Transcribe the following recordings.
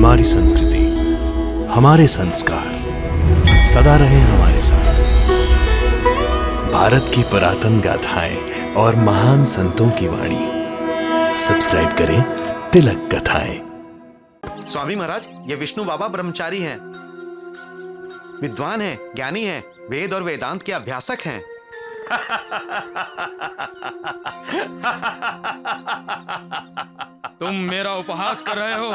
हमारी संस्कृति, हमारे संस्कार सदा रहे हमारे साथ। भारत की पुरातन गाथाएं और महान संतों की वाणी। सब्सक्राइब करें तिलक कथाएं। स्वामी महाराज, ये विष्णु बाबा ब्रह्मचारी हैं, विद्वान हैं, ज्ञानी हैं, वेद और वेदांत के अभ्यासक हैं। तुम मेरा उपहास कर रहे हो।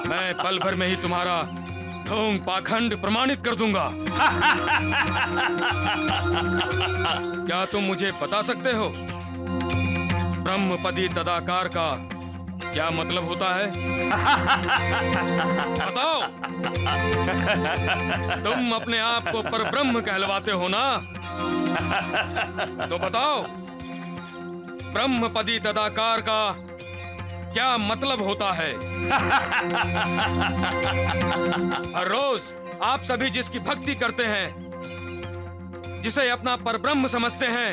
मैं पल भर में ही तुम्हारा ढोंग पाखंड प्रमाणित कर दूंगा। क्या तुम मुझे बता सकते हो ब्रह्मपदी तदाकार का क्या मतलब होता है? बताओ। तुम अपने आप को परब्रह्म कहलवाते हो ना, तो बताओ ब्रह्मपदी तदाकार का क्या मतलब होता है? हर रोज आप सभी जिसकी भक्ति करते हैं, जिसे अपना परब्रह्म समझते हैं,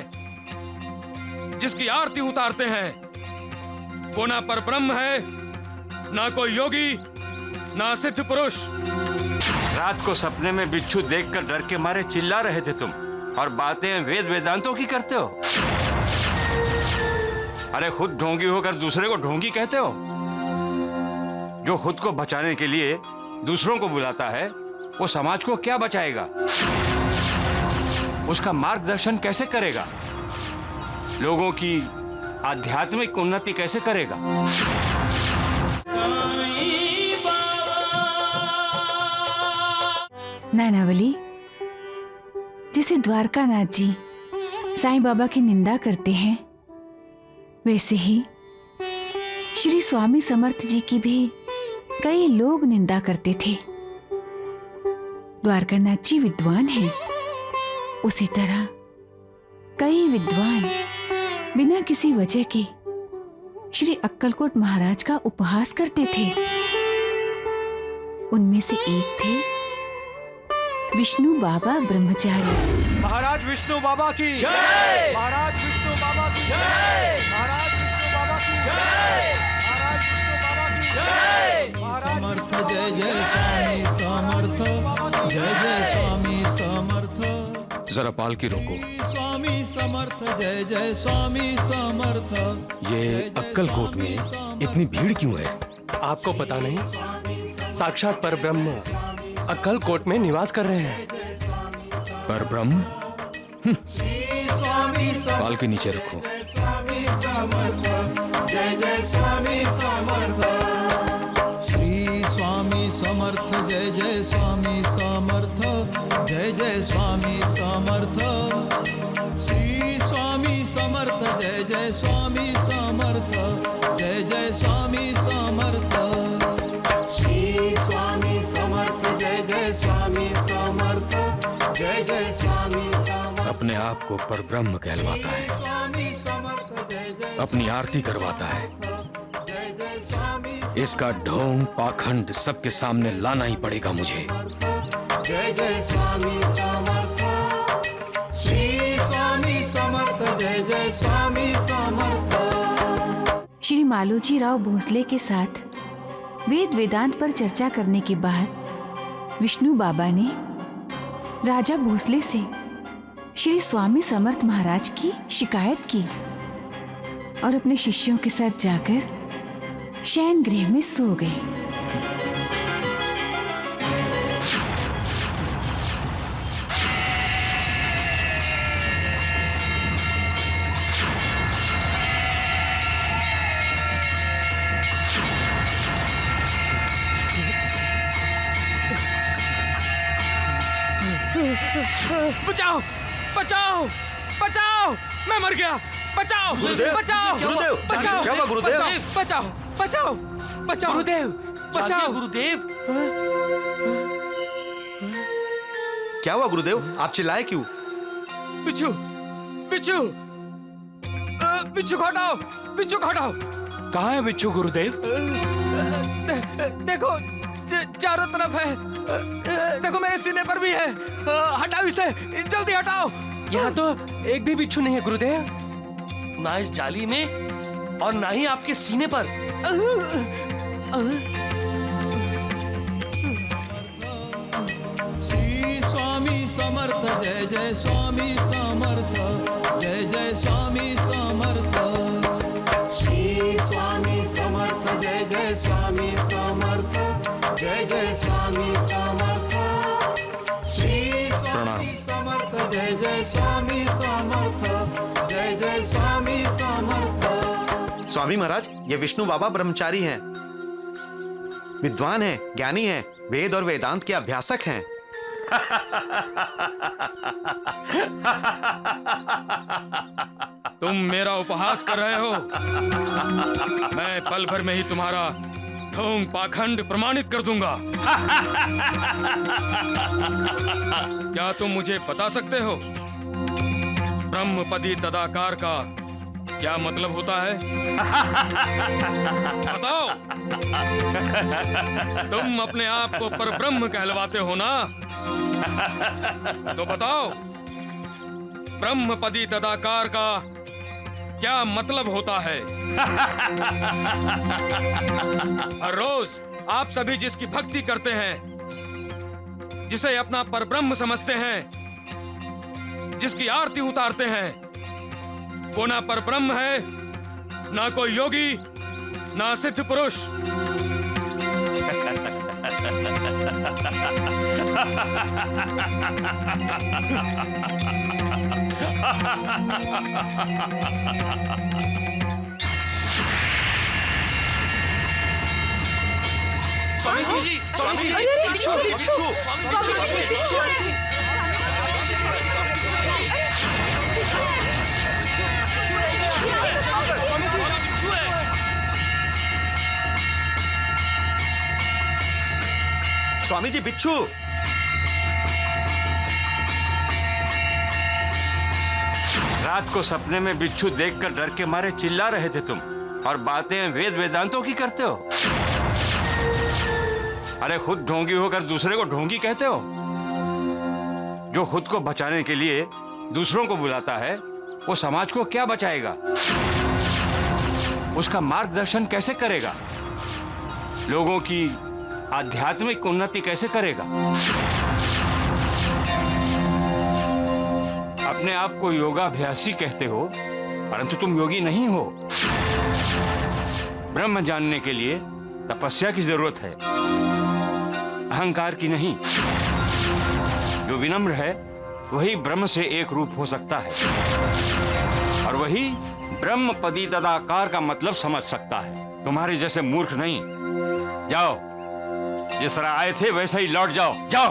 जिसकी आरती उतारते हैं, वो ना परब्रह्म है, ना कोई योगी, ना सिद्ध पुरुष। रात को सपने में बिच्छू देखकर डर के मारे चिल्ला रहे थे तुम, और बातें वेद वेदांतों की करते हो। अरे खुद ढोंगी होकर दूसरे को ढोंगी कहते हो। जो खुद को बचाने के लिए दूसरों को बुलाता है, वो समाज को क्या बचाएगा? उसका मार्गदर्शन कैसे करेगा? लोगों की आध्यात्मिक उन्नति कैसे करेगा? नानावली, जैसे द्वारकानाथ जी साईं बाबा की निंदा करते हैं, वैसे ही श्री स्वामी समर्थ जी की भी कई लोग निंदा करते थे। द्वारकानाथ जी विद्वान हैं, उसी तरह कई विद्वान बिना किसी वजह के श्री अक्कलकोट महाराज का उपहास करते थे। उनमें से एक थे विष्णु बाबा ब्रह्मचारी। महाराज विष्णु बाबा की जय। महाराज विष्णु बाबा की जय। महाराज विष्णु बाबा की जय। महाराज विष्णु बाबा की जय। समर्थ जय जय स्वामी समर्थ, जय जय स्वामी समर्थ। जरा पाल की रोको। स्वामी समर्थ जय जय स्वामी समर्थ। ये अक्कलकोट में इतनी भीड़ क्यों है? आपको पता नहीं? साक्षात परब्रह्म अक्कलकोट में निवास कर रहे हैं। परब्रह्म? पाल के नीचे रखो। स्वामी समर्थ जय जय स्वामी समर्थ। श्री स्वामी समर्थ जय जय स्वामी समर्थ, जय जय स्वामी समर्थ। श्री स्वामी समर्थ जय जय स्वामी समर्थ, जय जय स्वामी समर्थ। श्री स्वामी समर्थ जय जय स्वामी समर्थ, जय जय स्वामी समर्थ। अपने आप को परब्रह्म कहलवाता है, स्वामी समर्थ जय जय, अपनी आरती करवाता है। जय जय स्वामी, इसका ढोंग पाखंड सबके सामने लाना ही पड़ेगा मुझे। जय जय स्वामी समर्थ। श्री स्वामी समर्थ जय जय स्वामी समर्थ। श्री मालोजी राव भोसले के साथ वेद वेदांत पर चर्चा करने के बाद विष्णु बाबा ने राजा भोसले से श्री स्वामी समर्थ महाराज की शिकायत की और अपने शिष्यों के साथ जाकर शयन गृह में सो गए। बचाओ, बचाओ, बचाओ, मैं मर गया। बचाओ, गुरुदेव, बचाओ, गुरुदेव, बचाओ, क्या हुआ गुरुदेव? बचाओ, बचाओ, बचाओ, गुरुदेव, बचाओ, गुरुदेव। क्या हुआ गुरुदेव? आप चिल्लाए क्यों? बिच्छू, बिच्छू, बिच्छू को हटाओ, बिच्छू को हटाओ। कहाँ है बिच्छू गुरुदेव? देखो, चारों तरफ है। देखो मेरे सीने पर भी है। हटाओ इसे, जल्दी हटाओ। यहाँ तो एक भी बिच्छू नहीं है गुरुदेव। ना इस जाली में और ना ही आपके सीने पर। श्री स्वामी समर्थ जय जय स्वामी समर्थ जय जय स्वामी समर्थ श्री स्वामी समर्थ जय जय स्वामी समर्थ जय जय स्वामी समर्थ श्री स्वामी समर्थ जय जय स्वामी समर्थ जय जय स्वामी समर्थ। स्वामी महाराज, ये विष्णु बाबा ब्रह्मचारी हैं, विद्वान हैं, ज्ञानी हैं, वेद और वेदांत के अभ्यासक हैं। तुम मेरा उपहास कर रहे हो। मैं पल भर में ही तुम्हारा ढोंग पाखंड प्रमाणित कर दूंगा। क्या तुम मुझे बता सकते हो ब्रह्मपदी तदाकार का क्या मतलब होता है? बताओ। तुम अपने आप को परब्रह्म कहलवाते हो ना, तो बताओ ब्रह्मपदी तदाकार का क्या मतलब होता है? हर रोज आप सभी जिसकी भक्ति करते हैं, जिसे अपना परब्रह्म समझते हैं, जिसकी आरती उतारते हैं, वो ना परब्रह्म है, ना कोई योगी, ना सिद्ध पुरुष। स्वामी जी, स्वामी जी, स्वामी जी, बिच्छू। रात को सपने में बिच्छू देखकर डर के मारे चिल्ला रहे थे तुम, और बातें वेद वेदांतों की करते हो। अरे खुद ढोंगी होकर दूसरे को ढोंगी कहते हो। जो खुद को बचाने के लिए दूसरों को बुलाता है, वो समाज को क्या बचाएगा? उसका मार्गदर्शन कैसे करेगा? लोगों की आध्यात्मिक उन्नति कैसे करेगा? अपने आप को योगाभ्यासी कहते हो, परंतु तुम योगी नहीं हो। ब्रह्म जानने के लिए तपस्या की जरूरत है, अहंकार की नहीं। जो विनम्र है वही ब्रह्म से एक रूप हो सकता है, और वही ब्रह्मपदी तदाकार का मतलब समझ सकता है। तुम्हारे जैसे मूर्ख नहीं। जाओ, जिस तरह आए थे वैसे ही लौट जाओ। जाओ।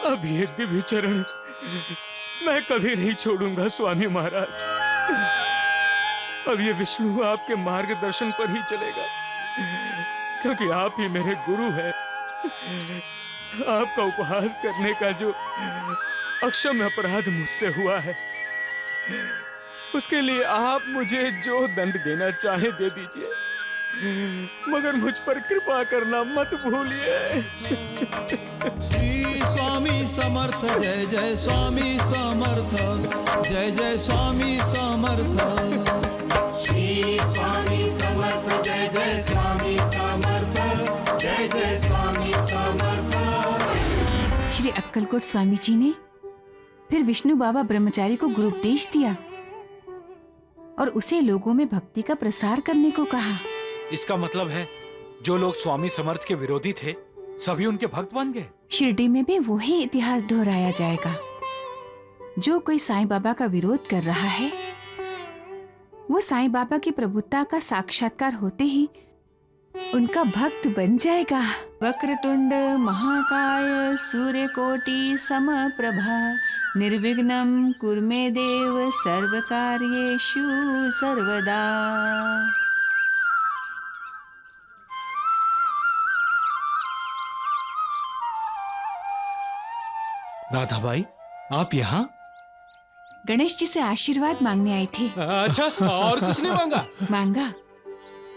अब ये दिव्य चरण मैं कभी नहीं छोड़ूंगा स्वामी महाराज। अब ये विष्णु आपके मार्गदर्शन पर ही चलेगा, क्योंकि आप ही मेरे गुरु हैं। आपका उपहास करने का जो अक्षम्य अपराध मुझसे हुआ है, उसके लिए आप मुझे जो दंड देना चाहे दे दीजिए, मगर मुझ पर कृपा करना मत भूलिए। श्री स्वामी समर्थ जय जय स्वामी समर्थ जय जय स्वामी समर्थ श्री स्वामी समर्थ जय जय स्वामी समर्थ जय जय स्वामी समर्थ। श्री अक्कलकोट स्वामी जी ने फिर विष्णु बाबा ब्रह्मचारी को गुरुपदेश दिया और उसे लोगों में भक्ति का प्रसार करने को कहा। इसका मतलब है जो लोग स्वामी समर्थ के विरोधी थे सभी उनके भक्त बन गए। शिरडी में भी वही इतिहास दोहराया जाएगा। जो कोई साईं बाबा का विरोध कर रहा है, वो साईं बाबा की प्रभुता का साक्षात्कार होते ही उनका भक्त बन जाएगा। वक्रतुंड महाकाय सूर्यकोटि समप्रभा निर्विघ्नं कुरु मे देव सर्वकार्येषु सर्वदा। राधाबाई, आप यहाँ? गणेश जी से आशीर्वाद मांगने आई थी। अच्छा, और कुछ नहीं मांगा? मांगा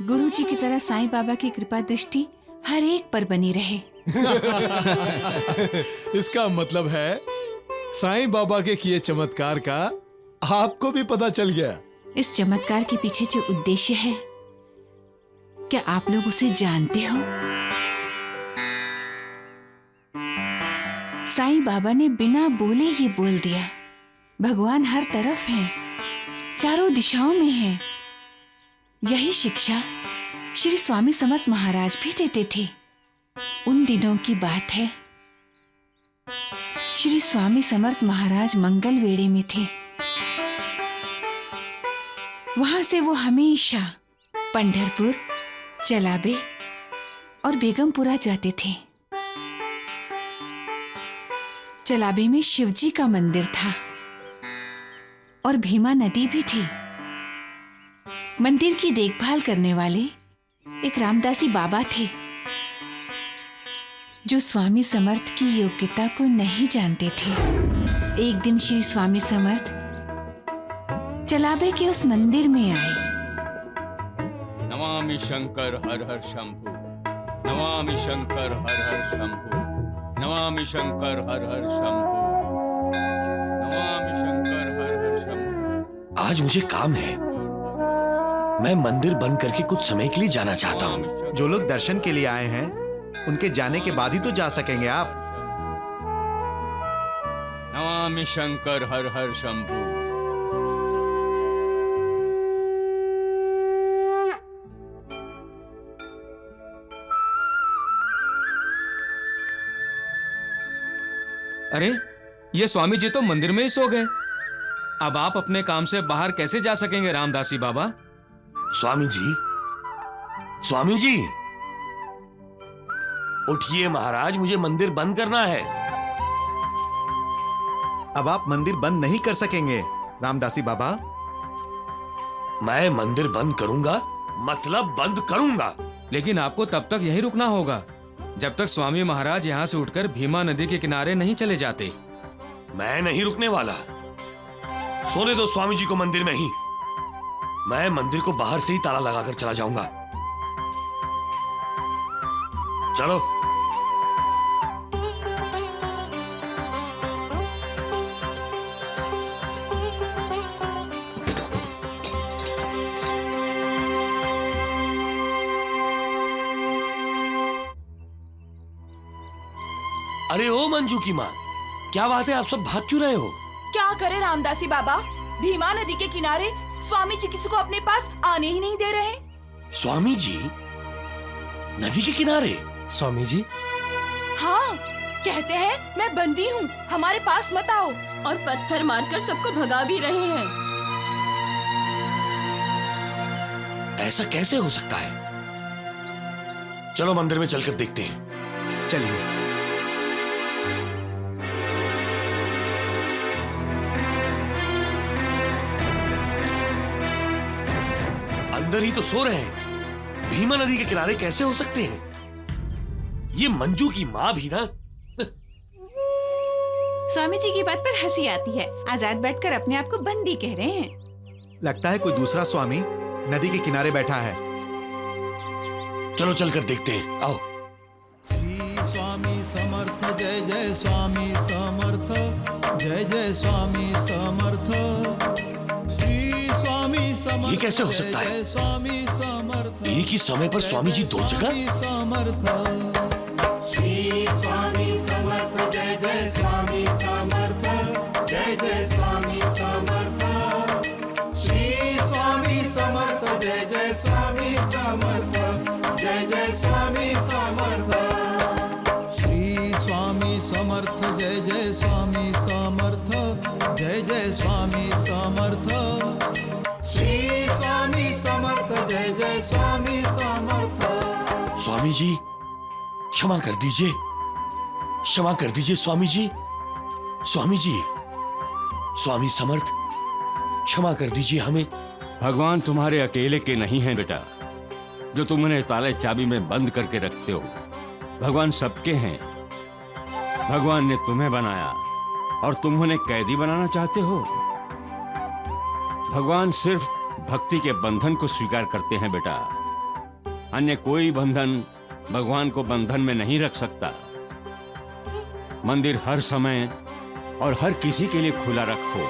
गुरु जी की तरह साईं बाबा की कृपा दृष्टि हर एक पर बनी रहे। इसका मतलब है साईं बाबा के किए चमत्कार का आपको भी पता चल गया। इस चमत्कार के पीछे जो उद्देश्य है, क्या आप लोग उसे जानते हो? साईं बाबा ने बिना बोले ये बोल दिया, भगवान हर तरफ हैं, चारों दिशाओं में हैं। यही शिक्षा श्री स्वामी समर्थ महाराज भी देते थे। उन दिनों की बात है, श्री स्वामी समर्थ महाराज मंगल वेड़े में थे। वहां से वो हमेशा पंढरपुर, चलाबे और बेगमपुरा जाते थे। चलाबे में शिवजी का मंदिर था और भीमा नदी भी थी। मंदिर की देखभाल करने वाले एक रामदासी बाबा थे, जो स्वामी समर्थ की योग्यता को नहीं जानते थे। एक दिन श्री स्वामी समर्थ चलाबे के उस मंदिर में आए। नमामि शंकर हर हर शंभु, नमामि शंकर हर हर शंभु, नमामि शंकर हर हर शंभु, नमामि शंकर हर हर शंभु। आज मुझे काम है, मैं मंदिर बंद करके कुछ समय के लिए जाना चाहता हूँ। जो लोग दर्शन के लिए आए हैं, उनके जाने के बाद ही तो जा सकेंगे आप। नमामि शंकर हर हर शंभु। अरे, ये स्वामी जी तो मंदिर में ही सो गए। अब आप अपने काम से बाहर कैसे जा सकेंगे रामदासी बाबा? स्वामी जी, स्वामी जी, उठिए महाराज, मुझे मंदिर बंद करना है। अब आप मंदिर बंद नहीं कर सकेंगे रामदासी बाबा। मैं मंदिर बंद करूंगा, मतलब बंद करूंगा। लेकिन आपको तब तक यहीं रुकना होगा जब तक स्वामी महाराज यहाँ से उठकर भीमा नदी के किनारे नहीं चले जाते। मैं नहीं रुकने वाला। सोने दो स्वामी जी को मंदिर में ही। मैं मंदिर को बाहर से ही ताला लगाकर चला जाऊंगा। चलो। अरे ओ मंजू की माँ, क्या बात है, आप सब भाग क्यों रहे हो? क्या करे रामदासी बाबा, भीमा नदी के किनारे स्वामी जी किसी को अपने पास आने ही नहीं दे रहे। स्वामी जी नदी के किनारे? स्वामी जी? हाँ, कहते हैं मैं बंदी हूँ, हमारे पास मत आओ, और पत्थर मारकर सबको भगा भी रहे हैं। ऐसा कैसे हो सकता है? चलो मंदिर में चलकर देखते हैं। चलिए। अंदर ही तो सो रहे हैं, भीमा नदी के किनारे कैसे हो सकते हैं? ये मंजू की माँ भी ना। स्वामी जी की बात पर हंसी आती है। आजाद बैठकर अपने आप को बंदी कह रहे हैं। लगता है कोई दूसरा स्वामी नदी के किनारे बैठा है। चलो चलकर देखते हैं, आओ। श्री स्वामी समर्थ, जय जय स्वामी समर्थ, जय जय स्वामी समर्थ। श्री स्वामी समर्थ, ये कैसे हो सकता है? जय स्वामी समर्थ। एक ही समय पर स्वामी जी दो जगह? समर्थ। श्री स्वामी समर्थ, जय जय स्वामी समर्थ, जय जय स्वामी समर्थ। श्री स्वामी समर्थ, जय जय स्वामी समर्थ, जय जय स्वामी समर्थ। श्री स्वामी समर्थ, जय जय स्वामी समर्थ, जय जय स्वामी समर्थ। श्री स्वामी समर्थ, जय जय स्वामी समर्थ। स्वामी जी क्षमा कर दीजिए, क्षमा कर दीजिए स्वामी जी। स्वामी जी, स्वामी समर्थ क्षमा कर दीजिए हमें। भगवान तुम्हारे अकेले के नहीं हैं बेटा, जो तुम उन्हें ताले चाबी में बंद करके रखते हो। भगवान सबके हैं। भगवान ने तुम्हें बनाया और तुम उन्हें कैदी बनाना चाहते हो। भगवान सिर्फ भक्ति के बंधन को स्वीकार करते हैं बेटा, अन्य कोई बंधन भगवान को बंधन में नहीं रख सकता। मंदिर हर समय और हर किसी के लिए खुला रखो।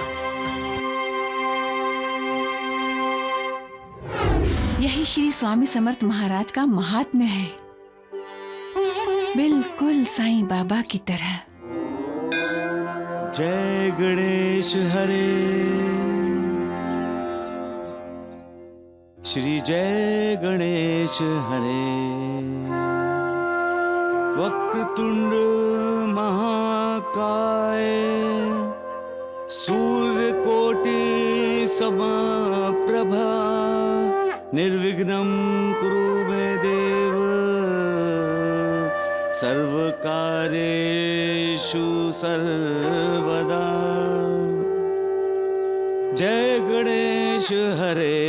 यही श्री स्वामी समर्थ महाराज का महात्म्य है, बिल्कुल साईं बाबा की तरह। जय गणेश हरे, श्री जय गणेश हरे। वक्रतुंड महाकाय, सूर्यकोटि समप्रभा, निर्विघ्नं कुरु मे देव, सर्वकार्येषु सर्वदा। जय गणेश हरे,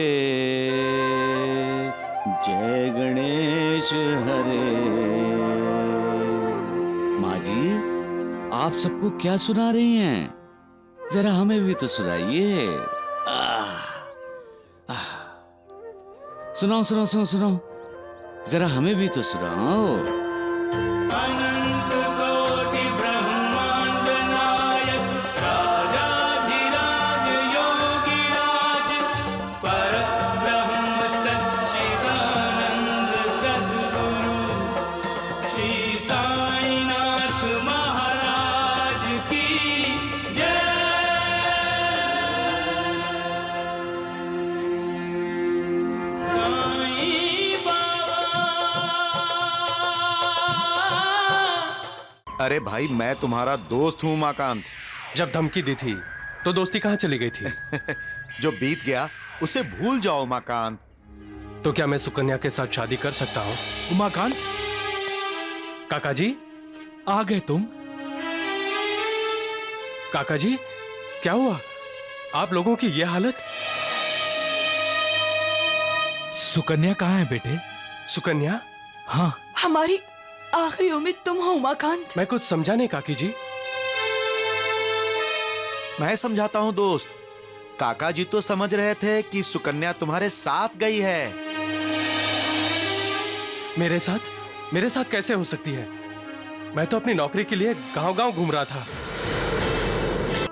जय गणेश हरे। माँ जी, आप सबको क्या सुना रही हैं? जरा हमें भी तो सुनाइए। सुनाओ सुनाओ सुनाओ सुनाओ, जरा हमें भी तो सुनाओ। अनंत कोटि ब्रह्मांड नायक, राजाधिराज योगिराज, परब्रह्म सच्चिदानंद सद्गुरु, श्री साईनाथ महाराज की जय। साईं बाबा। अरे भाई, मैं तुम्हारा दोस्त हूँ उमाकांत। जब धमकी दी थी तो दोस्ती कहाँ चली गई थी? जो बीत गया उसे भूल जाओ उमाकांत। तो क्या मैं सुकन्या के साथ शादी कर सकता हूँ? उमाकांत, काका जी, आ गए तुम? काका जी, क्या हुआ? आप लोगों की ये हालत? सुकन्या कहाँ है बेटे? सुकन्या? हाँ, हमारी आखिरी उम्मीद तुम हो उमाकांत। मैं कुछ समझा नहीं काकी जी। मैं समझाता हूँ दोस्त। काका जी तो समझ रहे थे कि सुकन्या तुम्हारे साथ गई है। मेरे साथ कैसे हो सकती है? मैं तो अपनी नौकरी के लिए गांव-गांव घूम रहा था।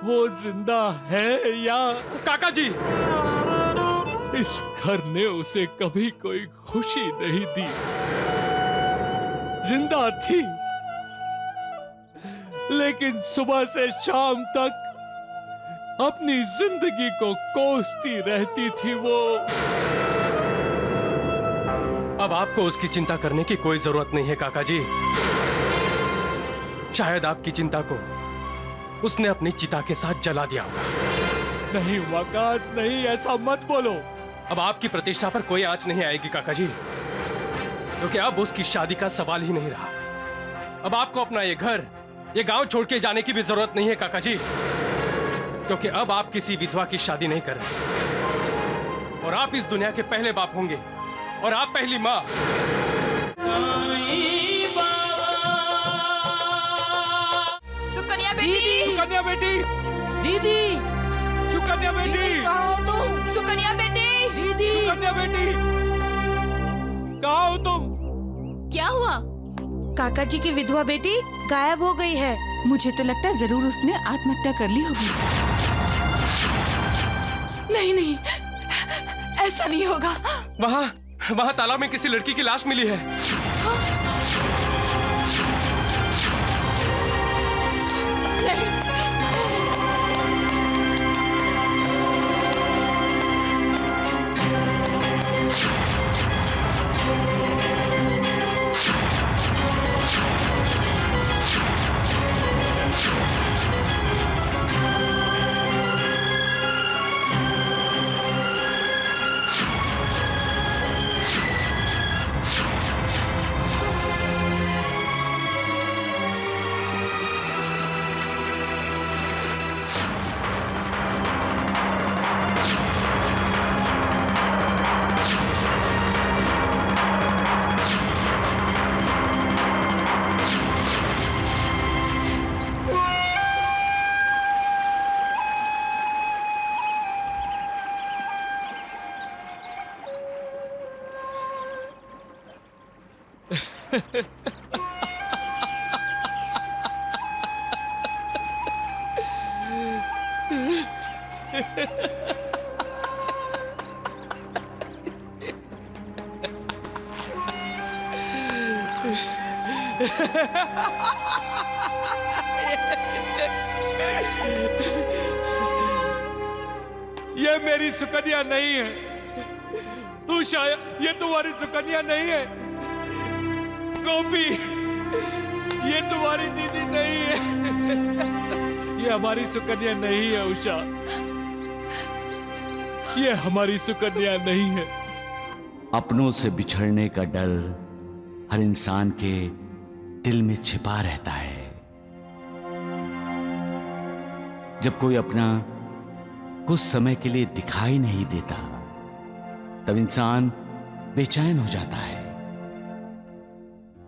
वो जिंदा है या? काका जी, इस घर ने उसे कभी कोई खुशी नहीं दी। जिंदा थी, लेकिन सुबह से शाम तक अपनी जिंदगी को कोसती रहती थी वो। अब आपको उसकी चिंता करने की कोई जरूरत नहीं है काका जी। शायद आपकी चिंता को उसने अपनी चिता के साथ जला दिया होगा। नहीं उमाकांत, नहीं, ऐसा मत बोलो। अब आपकी प्रतिष्ठा पर कोई आंच नहीं आएगी काका जी, क्योंकि अब उसकी शादी का सवाल ही नहीं रहा। अब आपको अपना ये घर, ये गांव छोड़ के जाने की भी जरूरत नहीं है काका जी, क्योंकि अब आप किसी विधवा की शादी नहीं कर रहे और आप इस दुनिया के पहले बाप होंगे और आप पहली माँ। साईं बाबा। सुकन्या बेटी, सुकन्या बेटी, दीदी, सुकन्या बेटी, कहाँ हो तुम? सुकन्या बेटी, दीदी, सुकन्या बेटी, कहाँ हो तुम? क्या हुआ? काका जी की विधवा बेटी गायब हो गई है। मुझे तो लगता है जरूर उसने आत्महत्या कर ली होगी। नहीं नहीं, ऐसा नहीं होगा। वहाँ तालाब में किसी लड़की की लाश मिली है। ये मेरी सुकन्या नहीं है उषा, ये तुम्हारी सुकन्या नहीं है। गोपी, ये तुम्हारी दीदी नहीं है। ये हमारी सुकन्या नहीं है उषा, ये हमारी सुकन्या नहीं है। अपनों से बिछड़ने का डर हर इंसान के दिल में छिपा रहता है। जब कोई अपना कुछ समय के लिए दिखाई नहीं देता, तब इंसान बेचैन हो जाता है,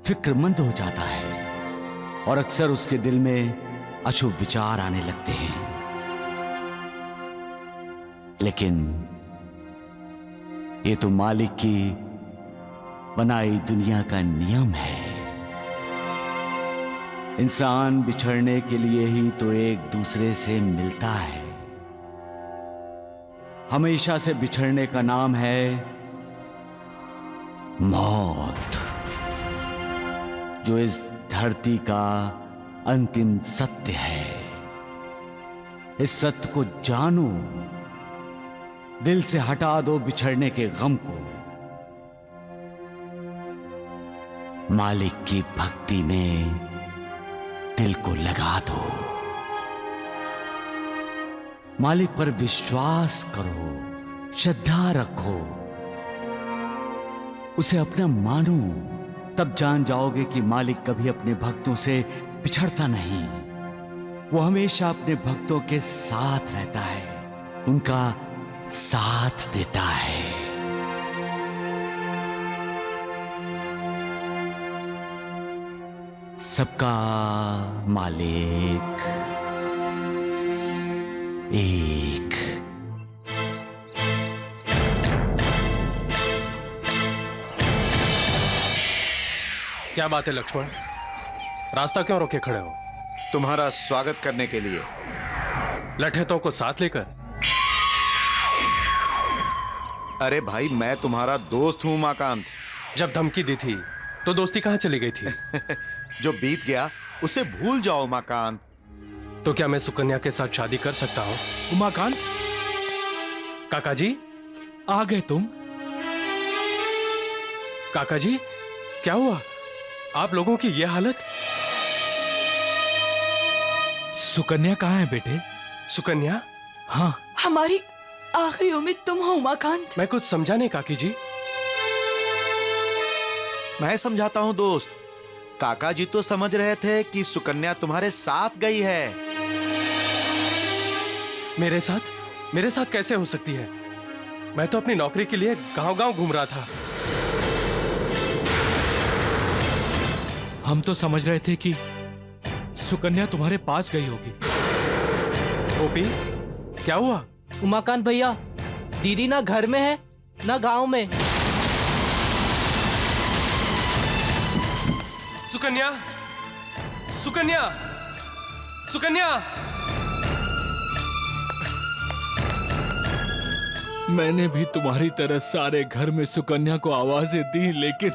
फिक्रमंद हो जाता है और अक्सर उसके दिल में अशुभ विचार आने लगते हैं। लेकिन ये तो मालिक की बनाई दुनिया का नियम है। इंसान बिछड़ने के लिए ही तो एक दूसरे से मिलता है। हमेशा से बिछड़ने का नाम है मौत, जो इस धरती का अंतिम सत्य है। इस सत्य को जानो, दिल से हटा दो बिछड़ने के गम को। मालिक की भक्ति में दिल को लगा दो। मालिक पर विश्वास करो, श्रद्धा रखो, उसे अपना मानो। तब जान जाओगे कि मालिक कभी अपने भक्तों से बिछड़ता नहीं। वो हमेशा अपने भक्तों के साथ रहता है, उनका साथ देता है। सबका मालिक एक। क्या बात है लक्ष्मण, रास्ता क्यों रोके खड़े हो? तुम्हारा स्वागत करने के लिए। लठेतों को साथ लेकर? अरे भाई, मैं तुम्हारा दोस्त हूं उमाकांत। जब धमकी दी थी तो दोस्ती कहां चली गई थी? जो बीत गया उसे भूल जाओ उमाकांत। तो क्या मैं सुकन्या के साथ शादी कर सकता हूं? उमाकांत, काका जी, आ गए तुम? काका जी, क्या हुआ? आप लोगों की यह हालत? सुकन्या कहाँ है बेटे? सुकन्या? हाँ, हमारी आखिरी उम्मीद तुम हो उमाकांत। मैं कुछ समझा नहीं काकी जी। मैं समझाता हूं दोस्त। काका जी तो समझ रहे थे कि सुकन्या तुम्हारे साथ गई है। मेरे साथ कैसे हो सकती है? मैं तो अपनी नौकरी के लिए गांव-गांव घूम रहा था। हम तो समझ रहे थे कि सुकन्या तुम्हारे पास गई होगी। गोपी, क्या हुआ? उमाकांत भैया, दीदी ना घर में है ना गांव में। सुकन्या, सुकन्या, सुकन्या! मैंने भी तुम्हारी तरह सारे घर में सुकन्या को आवाजें दी, लेकिन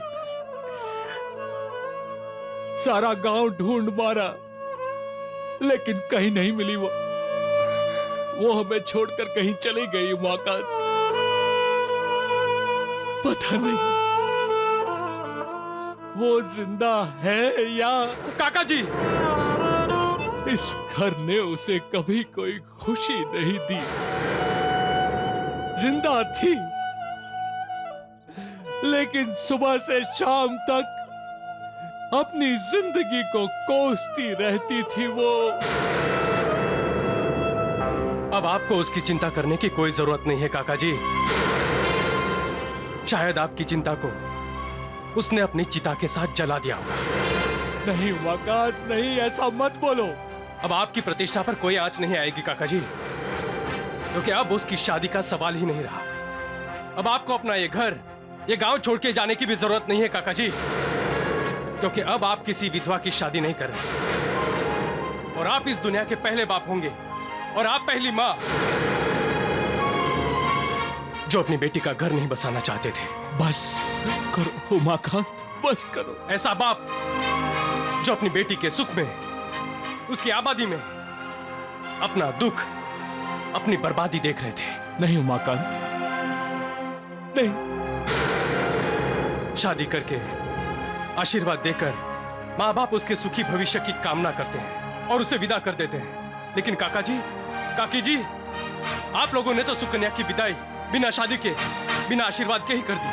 सारा गांव ढूंढ मारा, लेकिन कहीं नहीं मिली। वो हमें छोड़कर कहीं चली गई। उमाकांत, पता नहीं वो जिंदा है या... काका जी! इस घर ने उसे कभी कोई खुशी नहीं दी। जिंदा थी, लेकिन सुबह से शाम तक अपनी जिंदगी को कोसती रहती थी वो। अब आपको उसकी चिंता करने की कोई जरूरत नहीं है काका जी। शायद आपकी चिंता को उसने अपनी चिता के साथ जला दिया होगा। नहीं उमाकांत, नहीं, ऐसा मत बोलो। अब आपकी प्रतिष्ठा पर कोई आंच नहीं आएगी काका जी, क्योंकि अब उसकी शादी का सवाल ही नहीं रहा। अब आपको अपना ये घर, ये गांव छोड़ के जाने की भी जरूरत नहीं है काका जी। क्योंकि अब आप किसी विधवा की शादी नहीं कर रहे और आप इस दुनिया के पहले बाप होंगे और आप पहली मां जो अपनी बेटी का घर नहीं बसाना चाहते थे। बस करो उमाकांत, बस करो। ऐसा बाप जो अपनी बेटी के सुख में, उसकी आबादी में अपना दुख, अपनी बर्बादी देख रहे थे। नहीं उमाकांत, नहीं। शादी करके आशीर्वाद देकर माँ बाप उसके सुखी भविष्य की कामना करते हैं और उसे विदा कर देते हैं। लेकिन काका जी, काकी जी, आप लोगों ने तो सुकन्या की विदाई बिना शादी के, बिना आशीर्वाद के ही कर दी।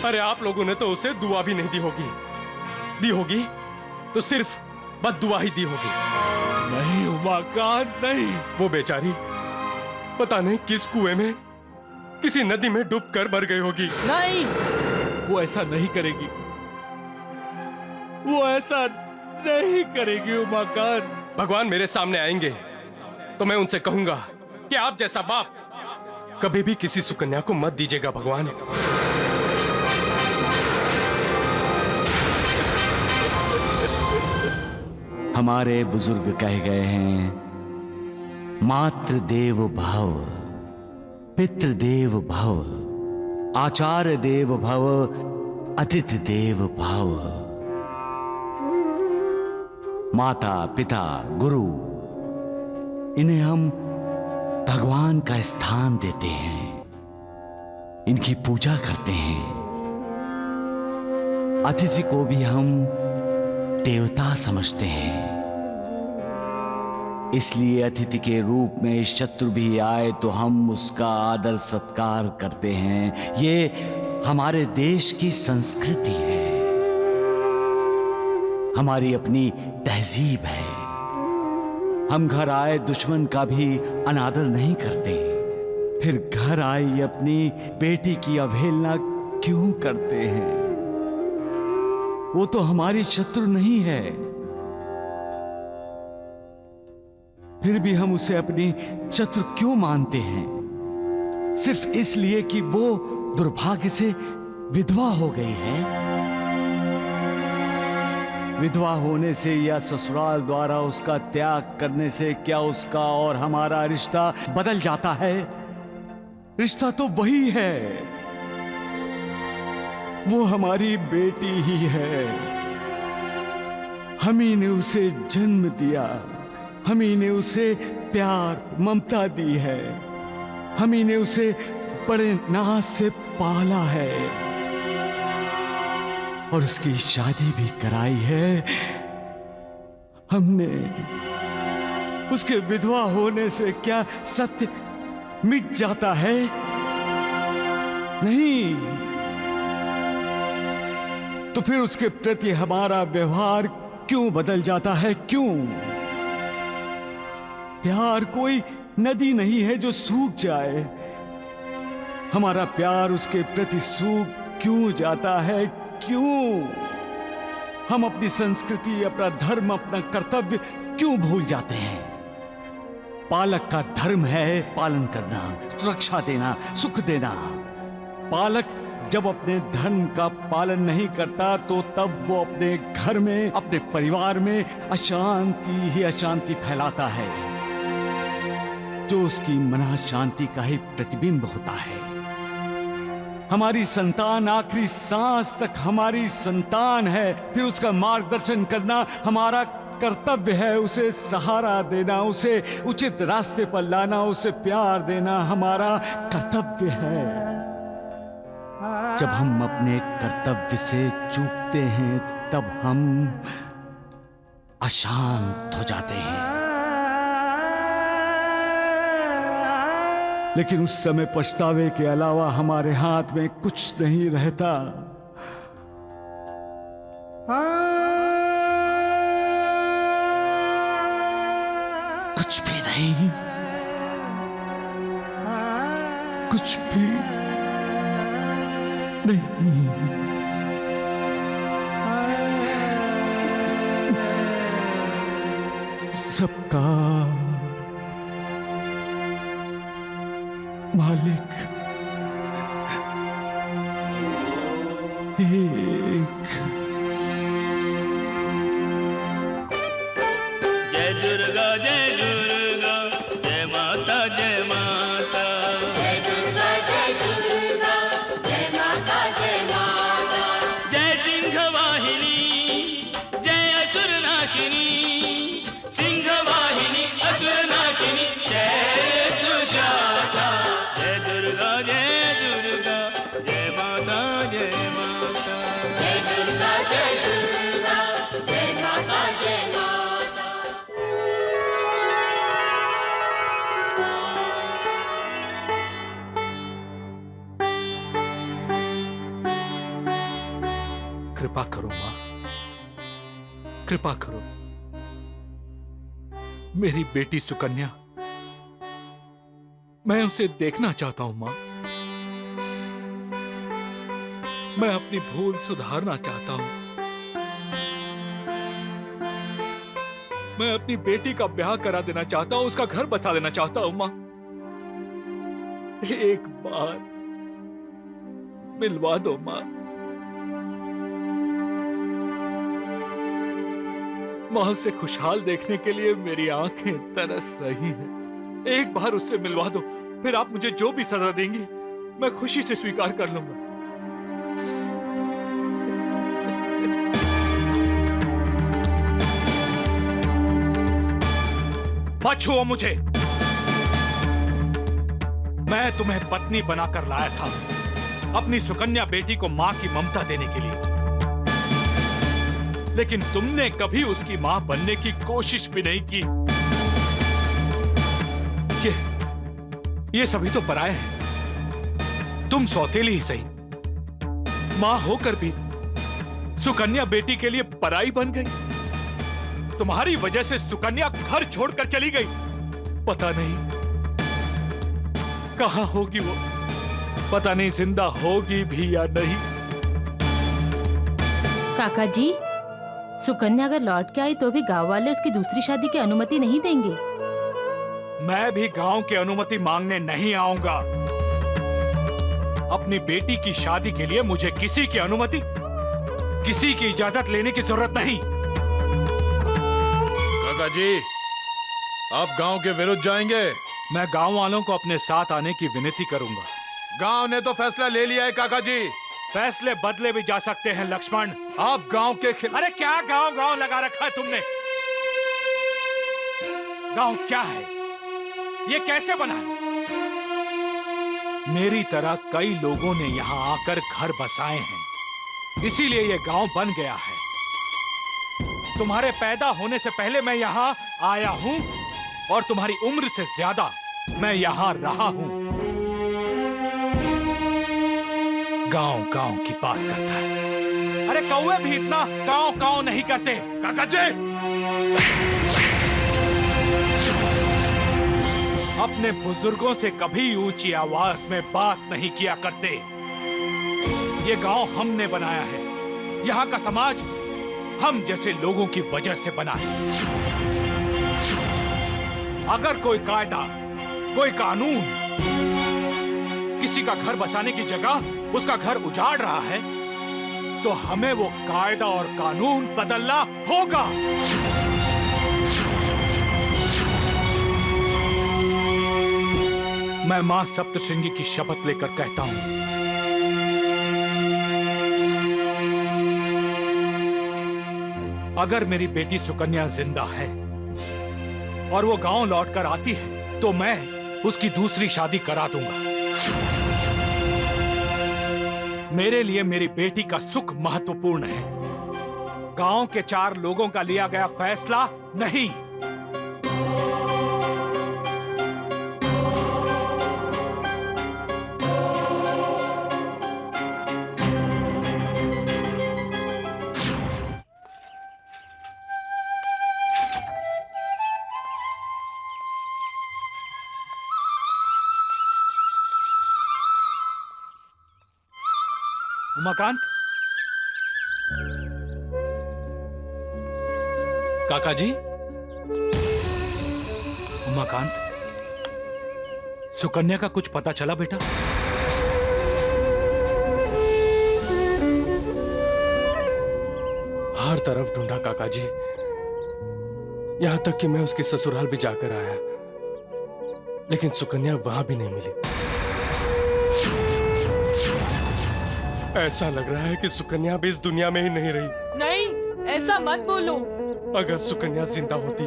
अरे आप लोगों ने तो उसे दुआ भी नहीं दी होगी तो सिर्फ बद्दुआ ही दी होगी। नहीं उमाकांत, नहीं। वो बेचारी पता नहीं किस कुएं में, किसी नदी में डूब कर मर गई होगी। नहीं, वो ऐसा नहीं करेगी, वो ऐसा नहीं करेगी उमाकांत। भगवान मेरे सामने आएंगे तो मैं उनसे कहूंगा कि आप जैसा बाप कभी भी किसी सुकन्या को मत दीजिएगा भगवान। हमारे बुजुर्ग कह गए हैं, मातृ देव भव, पितृ देव भव, आचार्य देव भव, अतिथि देव भव। माता, पिता, गुरु, इन्हें हम भगवान का स्थान देते हैं, इनकी पूजा करते हैं। अतिथि को भी हम देवता समझते हैं, इसलिए अतिथि के रूप में शत्रु भी आए तो हम उसका आदर सत्कार करते हैं। ये हमारे देश की संस्कृति है, हमारी अपनी तहजीब है। हम घर आए दुश्मन का भी अनादर नहीं करते, फिर घर आई अपनी बेटी की अवहेलना क्यों करते हैं? वो तो हमारी शत्रु नहीं है, फिर भी हम उसे अपनी शत्रु क्यों मानते हैं? सिर्फ इसलिए कि वो दुर्भाग्य से विधवा हो गई है। विधवा होने से या ससुराल द्वारा उसका त्याग करने से क्या उसका और हमारा रिश्ता बदल जाता है? रिश्ता तो वही है, वो हमारी बेटी ही है। हम ही ने उसे जन्म दिया, हम ही ने उसे प्यार ममता दी है, हम ही ने उसे बड़े नाज से पाला है और उसकी शादी भी कराई है हमने। उसके विधवा होने से क्या सत्य मिट जाता है? नहीं। तो फिर उसके प्रति हमारा व्यवहार क्यों बदल जाता है? क्यों? प्यार कोई नदी नहीं है जो सूख जाए। हमारा प्यार उसके प्रति सूख क्यों जाता है? क्यों? हम अपनी संस्कृति, अपना धर्म, अपना कर्तव्य क्यों भूल जाते हैं? पालक का धर्म है पालन करना, सुरक्षा देना, सुख देना। पालक जब अपने धर्म का पालन नहीं करता तो तब वो अपने घर में, अपने परिवार में अशांति ही अशांति फैलाता है, जो उसकी मना शांति का ही प्रतिबिंब होता है। हमारी संतान आखिरी सांस तक हमारी संतान है, फिर उसका मार्गदर्शन करना हमारा कर्तव्य है। उसे सहारा देना, उसे उचित रास्ते पर लाना, उसे प्यार देना हमारा कर्तव्य है। जब हम अपने कर्तव्य से चूकते हैं तब हम अशांत हो जाते हैं, लेकिन उस समय पछतावे के अलावा हमारे हाथ में कुछ नहीं रहता। कुछ भी नहीं, कुछ भी नहीं। सबका मालिक जय दुर्गा जय दुर्गा, जय माता जय माता। जय दुर्गा जय दुर्गा, जय माता जय माता। जय सिंह वाहिनी, जय असुर नाशिनी, सिंह वाहिनी असुर नाशिनी, शैल सुजाता। जय दुर्गा जय दुर्गा, जय माता जय माता। जय दुर्गा जय दुर्गा, जय माता जय माता। कृपा करो माँ, कृपा करो। मेरी बेटी सुकन्या, मैं उसे देखना चाहता हूं माँ। मैं अपनी भूल सुधारना चाहता हूं। मैं अपनी बेटी का ब्याह करा देना चाहता हूं, उसका घर बसा देना चाहता हूं माँ। एक बार मिलवा दो माँ। माँ उसे खुशहाल देखने के लिए मेरी आंखें तरस रही हैं। एक बार उससे मिलवा दो, फिर आप मुझे जो भी सजा देंगी मैं खुशी से स्वीकार कर लूंगा। मत छुओ मुझे। मैं तुम्हें पत्नी बनाकर लाया था, अपनी सुकन्या बेटी को मां की ममता देने के लिए, लेकिन तुमने कभी उसकी मां बनने की कोशिश भी नहीं की। ये सभी तो पराये हैं। तुम सौतेली ही सही, मां होकर भी सुकन्या बेटी के लिए पराई बन गई। तुम्हारी वजह से सुकन्या घर छोड़कर चली गई। पता नहीं कहां होगी वो, पता नहीं जिंदा होगी भी या नहीं। काका जी, सुकन्या अगर लौट के आई तो भी गांव वाले उसकी दूसरी शादी की अनुमति नहीं देंगे। मैं भी गांव की अनुमति मांगने नहीं आऊंगा। अपनी बेटी की शादी के लिए मुझे किसी की अनुमति, किसी की इजाजत लेने की जरूरत नहीं। काका जी, आप गांव के विरुद्ध जाएंगे? मैं गांव वालों को अपने साथ आने की विनती करूंगा। गांव ने तो फैसला ले लिया है काका जी। फैसले बदले भी जा सकते हैं लक्ष्मण। आप गांव के अरे क्या गांव गांव लगा रखा है तुमने? गांव क्या है? ये कैसे बना है? मेरी तरह कई लोगों ने यहां आकर घर बसाए हैं, इसीलिए ये गांव बन गया है। तुम्हारे पैदा होने से पहले मैं यहां आया हूं और तुम्हारी उम्र से ज्यादा मैं यहां रहा हूं। गांव गांव की बात करता है। अरे कौवे भी इतना गांव गांव नहीं करते। काका जी, अपने बुजुर्गों से कभी ऊंची आवाज में बात नहीं किया करते। ये गांव हमने बनाया है। यहाँ का समाज हम जैसे लोगों की वजह से बना है। अगर कोई कायदा, कोई कानून किसी का घर बसाने की जगह उसका घर उजाड़ रहा है, तो हमें वो कायदा और कानून बदलना होगा। मैं मां सप्तशृंगी की शपथ लेकर कहता हूं, अगर मेरी बेटी सुकन्या जिंदा है और वो गांव लौटकर आती है तो मैं उसकी दूसरी शादी करा दूंगा। मेरे लिए मेरी बेटी का सुख महत्वपूर्ण है, गांव के 4 लोगों का लिया गया फैसला नहीं। उमाकांत, काका जी। उमाकांत, सुकन्या का कुछ पता चला बेटा? हर तरफ ढूंढा काका जी, यहां तक कि मैं उसके ससुराल भी जाकर आया, लेकिन सुकन्या वहां भी नहीं मिली। ऐसा लग रहा है कि सुकन्या भी इस दुनिया में ही नहीं रही। नहीं, ऐसा मत बोलो। अगर सुकन्या जिंदा होती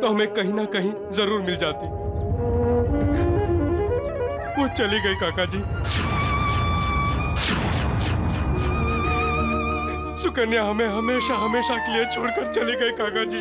तो हमें कहीं ना कहीं जरूर मिल जाती। वो चली गई काका जी। सुकन्या हमें हमेशा हमेशा के लिए छोड़कर चली गई काका जी।